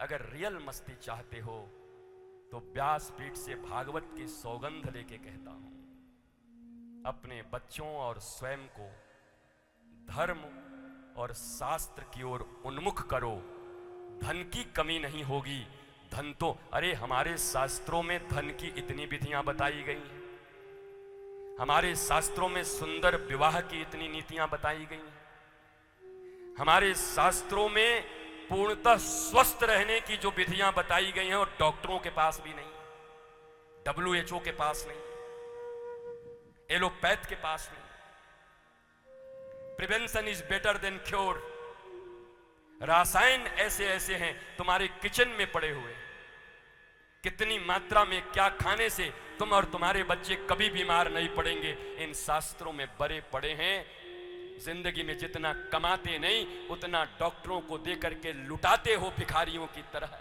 अगर रियल मस्ती चाहते हो तो व्यासपीठ से भागवत की सौगंध लेके कहता हूं, अपने बच्चों और स्वयं को धर्म और शास्त्र की ओर उन्मुख करो। धन की कमी नहीं होगी। धन तो, अरे हमारे शास्त्रों में धन की इतनी विधियां बताई गई हैं, हमारे शास्त्रों में सुंदर विवाह की इतनी नीतियां बताई गई हैं, हमारे शास्त्रों में पूर्णतः स्वस्थ रहने की जो विधियां बताई गई हैं और डॉक्टरों के पास भी नहीं, WHO के पास नहीं, एलोपैथ के पास नहीं। Prevention is better than cure. रासायन ऐसे ऐसे हैं तुम्हारे किचन में पड़े हुए, कितनी मात्रा में क्या खाने से तुम और तुम्हारे बच्चे कभी बीमार नहीं पड़ेंगे, इन शास्त्रों में भरे पड़े हैं। जिंदगी में जितना कमाते नहीं उतना डॉक्टरों को दे करके लुटाते हो भिखारियों की तरह,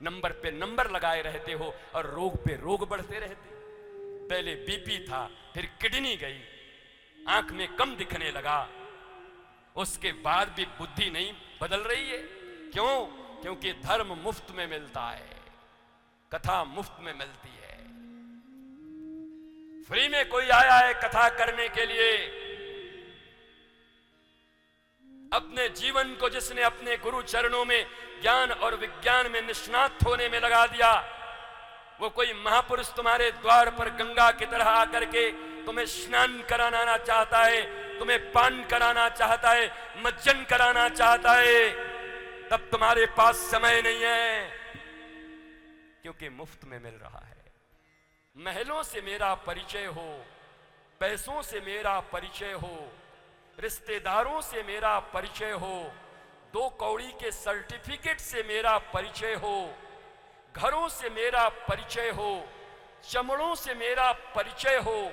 नंबर पे नंबर लगाए रहते हो और रोग पे रोग बढ़ते रहते। पहले बीपी था, फिर किडनी गई, आंख में कम दिखने लगा, उसके बाद भी बुद्धि नहीं बदल रही है। क्यों? क्योंकि धर्म मुफ्त में मिलता है, कथा मुफ्त में मिलती है। फ्री में कोई आया है कथा करने के लिए। अपने जीवन को जिसने अपने गुरु चरणों में ज्ञान और विज्ञान में निष्णात होने में लगा दिया, वो कोई महापुरुष तुम्हारे द्वार पर गंगा की तरह आकर के तुम्हें स्नान कराना चाहता है, तुम्हें पान कराना चाहता है, मज्जन कराना चाहता है, तब तुम्हारे पास समय नहीं है, क्योंकि मुफ्त में मिल रहा है। महलों से मेरा परिचय हो, पैसों से मेरा परिचय हो, रिश्तेदारों से मेरा परिचय हो, 2 कौड़ी के सर्टिफिकेट से मेरा परिचय हो, घरों से मेरा परिचय हो, चमड़ों से मेरा परिचय हो,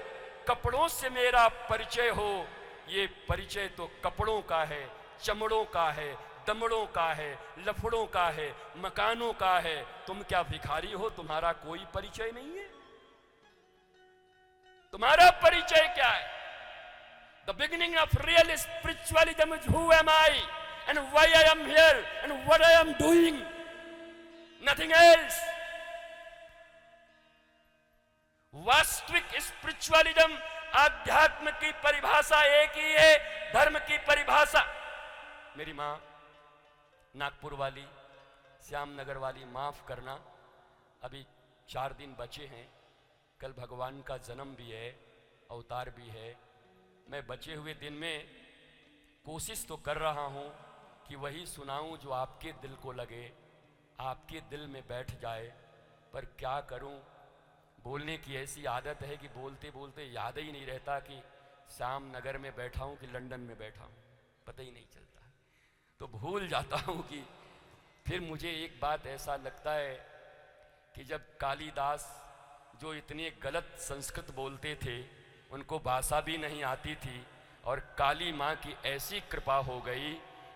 कपड़ों से मेरा परिचय हो। ये परिचय तो कपड़ों का है, चमड़ों का है, दमड़ों का है, लफड़ों का है, मकानों का है। तुम क्या भिखारी हो? तुम्हारा कोई परिचय नहीं है। तुम्हारा परिचय क्या है? The beginning of real spiritualism is who am I and why I am here and what I am doing. Nothing else. वास्तविक स्पिरिचुअलिज्म, आध्यात्म की परिभाषा एक ही है, धर्म की परिभाषा। मेरी मां नागपुर वाली, श्यामनगर वाली, माफ करना, अभी 4 दिन बचे हैं, कल भगवान का जन्म भी है, अवतार भी है। मैं बचे हुए दिन में कोशिश तो कर रहा हूं कि वही सुनाऊं जो आपके दिल को लगे, आपके दिल में बैठ जाए, पर क्या करूं, बोलने की ऐसी आदत है कि बोलते बोलते याद ही नहीं रहता कि श्याम नगर में बैठा हूं कि लंदन में बैठा हूं, पता ही नहीं चलता। तो भूल जाता हूं कि फिर मुझे एक बात ऐसा लगता है कि जब कालिदास जो इतने गलत संस्कृत बोलते थे, उनको भाषा भी नहीं आती थी, और काली माँ की ऐसी कृपा हो गई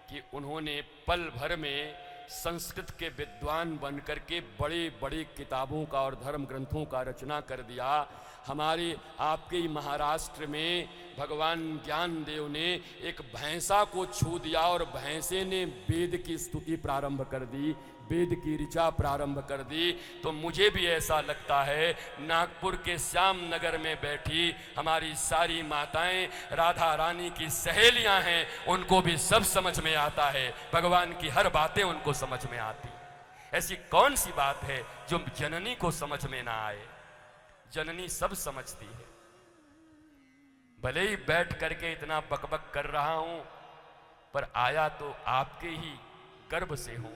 कि उन्होंने पल भर में संस्कृत के विद्वान बनकर के बड़े बड़े किताबों का और धर्म ग्रंथों का रचना कर दिया। हमारे आपके ही महाराष्ट्र में भगवान ज्ञानदेव ने एक भैंसा को छू दिया और भैंसे ने वेद की स्तुति प्रारंभ कर दी, वेद की ऋचा प्रारंभ कर दी। तो मुझे भी ऐसा लगता है नागपुर के श्याम नगर में बैठी हमारी सारी माताएं राधा रानी की सहेलियां हैं, उनको भी सब समझ में आता है, भगवान की हर बातें उनको समझ में आती। ऐसी कौन सी बात है जो जननी को समझ में ना आए? जननी सब समझती है। भले ही बैठ करके इतना बकबक कर रहा हूं, पर आया तो आपके ही गर्भ से हूं,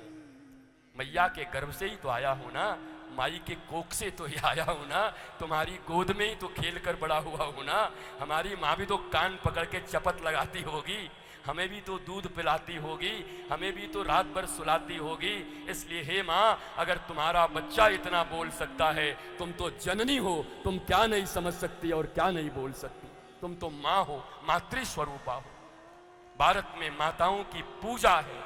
मैया के गर्भ से ही तो आया हूं ना, माई के कोख से तो ही आया हूं ना, तुम्हारी गोद में ही तो खेल कर बड़ा हुआ हूं ना। हमारी माँ भी तो कान पकड़ के चपत लगाती होगी, हमें भी तो दूध पिलाती होगी, हमें भी तो रात भर सुलाती होगी। इसलिए हे माँ, अगर तुम्हारा बच्चा इतना बोल सकता है, तुम तो जननी हो, तुम क्या नहीं समझ सकती और क्या नहीं बोल सकती? तुम तो माँ हो, मातृ स्वरूपा हो। भारत में माताओं की पूजा है,